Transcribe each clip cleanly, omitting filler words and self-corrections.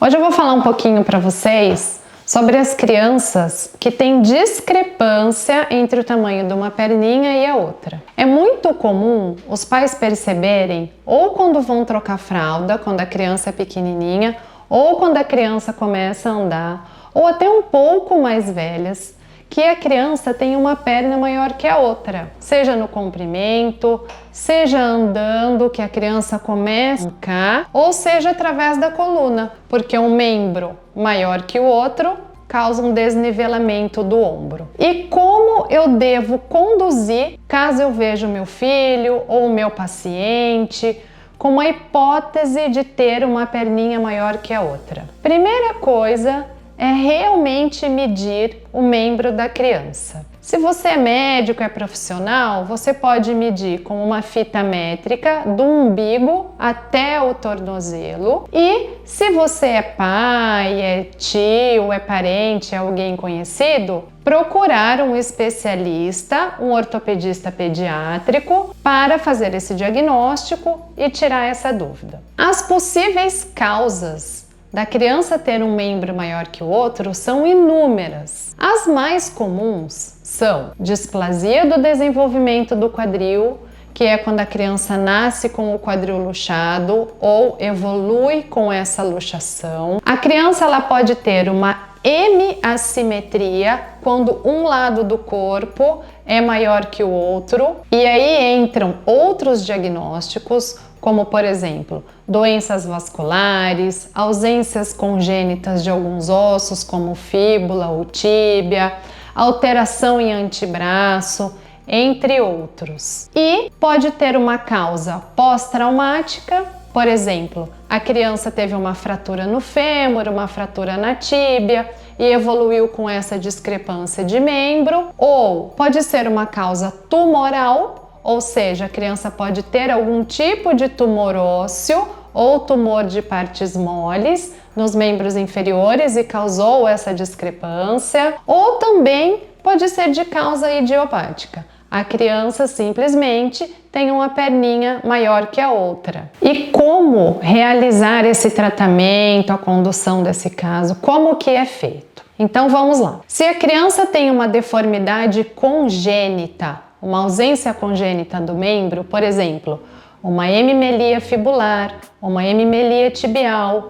Hoje eu vou falar um pouquinho para vocês sobre as crianças que têm discrepância entre o tamanho de uma perninha e a outra. É muito comum os pais perceberem, ou quando vão trocar fralda, quando a criança é pequenininha, ou quando a criança começa a andar, ou até um pouco mais velhas, que a criança tem uma perna maior que a outra, seja no comprimento, seja andando, que a criança começa a ficar, ou seja através da coluna, porque um membro maior que o outro causa um desnivelamento do ombro. E como eu devo conduzir caso eu veja o meu filho ou o meu paciente com uma hipótese de ter uma perninha maior que a outra? Primeira coisa é realmente medir o membro da criança. Se você é médico, é profissional, você pode medir com uma fita métrica do umbigo até o tornozelo. E se você é pai, é tio, é parente, é alguém conhecido, procurar um especialista, um ortopedista pediátrico, para fazer esse diagnóstico e tirar essa dúvida. As possíveis causas da criança ter um membro maior que o outro são inúmeras. As mais comuns são displasia do desenvolvimento do quadril, que é quando a criança nasce com o quadril luxado ou evolui com essa luxação. A criança ela pode ter uma hemiassimetria, quando um lado do corpo é maior que o outro, e aí entram outros diagnósticos, como por exemplo, doenças vasculares, ausências congênitas de alguns ossos, como fíbula ou tíbia, alteração em antebraço, entre outros. E pode ter uma causa pós-traumática, por exemplo, a criança teve uma fratura no fêmur, uma fratura na tíbia e evoluiu com essa discrepância de membro, ou pode ser uma causa tumoral, ou seja, a criança pode ter algum tipo de tumor ósseo ou tumor de partes moles nos membros inferiores e causou essa discrepância, ou também pode ser de causa idiopática. A criança simplesmente tem uma perninha maior que a outra. E como realizar esse tratamento, a condução desse caso, como que é feito? Então vamos lá. Se a criança tem uma deformidade congênita, uma ausência congênita do membro, por exemplo, uma hemimelia fibular, uma hemimelia tibial,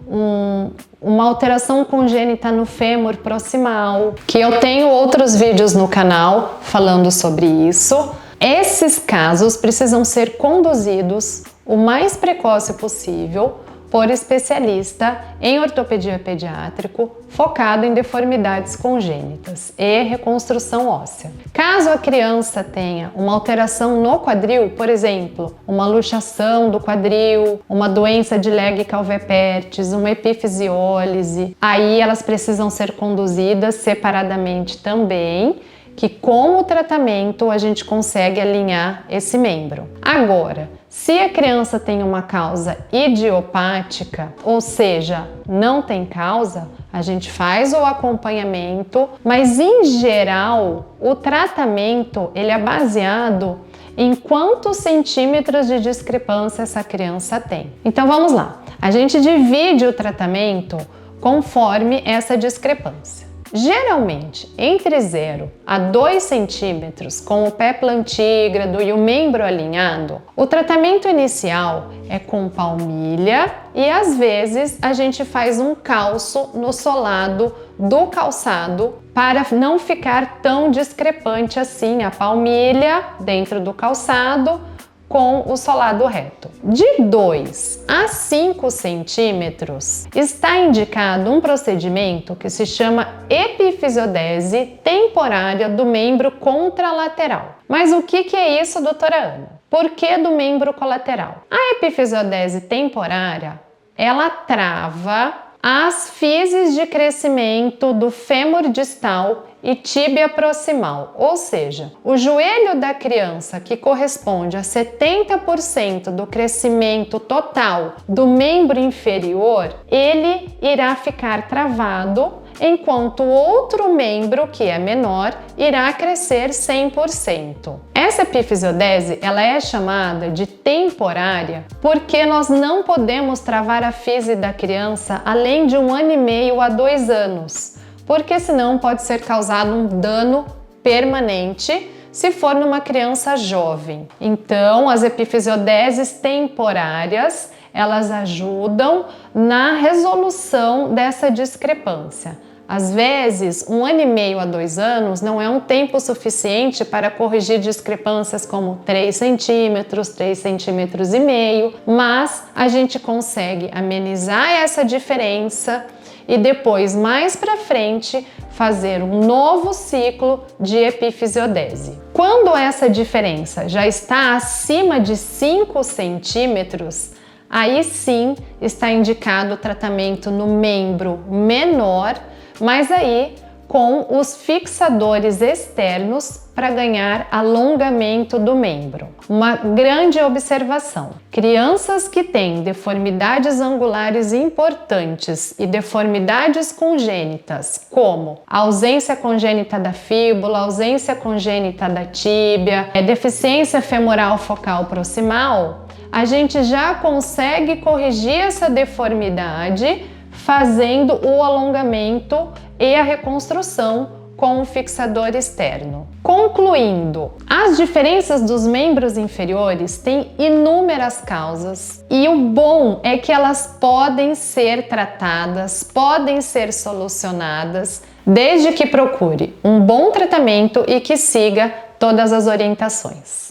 uma alteração congênita no fêmur proximal, que eu tenho outros vídeos no canal falando sobre isso. Esses casos precisam ser conduzidos o mais precoce possível por especialista em ortopedia pediátrico focado em deformidades congênitas e reconstrução óssea. Caso a criança tenha uma alteração no quadril, por exemplo, uma luxação do quadril, uma doença de Legg-Calvé-Perthes, uma epifisiólise, aí elas precisam ser conduzidas separadamente também, que com o tratamento a gente consegue alinhar esse membro. Agora, se a criança tem uma causa idiopática, ou seja, não tem causa, a gente faz o acompanhamento, mas em geral o tratamento ele é baseado em quantos centímetros de discrepância essa criança tem. Então vamos lá, a gente divide o tratamento conforme essa discrepância. Geralmente, entre 0 a 2 centímetros, com o pé plantígrado e o membro alinhado, o tratamento inicial é com palmilha e às vezes a gente faz um calço no solado do calçado para não ficar tão discrepante assim a palmilha dentro do calçado com o solado reto. De 2 a 5 centímetros está indicado um procedimento que se chama epifisiodese temporária do membro contralateral. Mas o que é isso, doutora Ana? Por que do membro colateral? A epifisiodese temporária, ela trava as físis de crescimento do fêmur distal e tíbia proximal, ou seja, o joelho da criança, que corresponde a 70% do crescimento total do membro inferior, ele irá ficar travado, enquanto o outro membro, que é menor, irá crescer 100%. Essa epifisiodese, ela é chamada de temporária porque nós não podemos travar a fise da criança além de 1 ano e meio a 2 anos, porque senão pode ser causado um dano permanente se for numa criança jovem. Então, as epifisiodeses temporárias, elas ajudam na resolução dessa discrepância. Às vezes, 1 ano e meio a 2 anos não é um tempo suficiente para corrigir discrepâncias como 3 centímetros, 3,5 centímetros, mas a gente consegue amenizar essa diferença e depois, mais para frente, fazer um novo ciclo de epifisiodese. Quando essa diferença já está acima de 5 centímetros, aí sim está indicado o tratamento no membro menor, mas aí com os fixadores externos para ganhar alongamento do membro. Uma grande observação: crianças que têm deformidades angulares importantes e deformidades congênitas, como a ausência congênita da fíbula, ausência congênita da tíbia, deficiência femoral focal proximal, a gente já consegue corrigir essa deformidade fazendo o alongamento e a reconstrução com o fixador externo. Concluindo, as diferenças dos membros inferiores têm inúmeras causas e o bom é que elas podem ser tratadas, podem ser solucionadas, desde que procure um bom tratamento e que siga todas as orientações.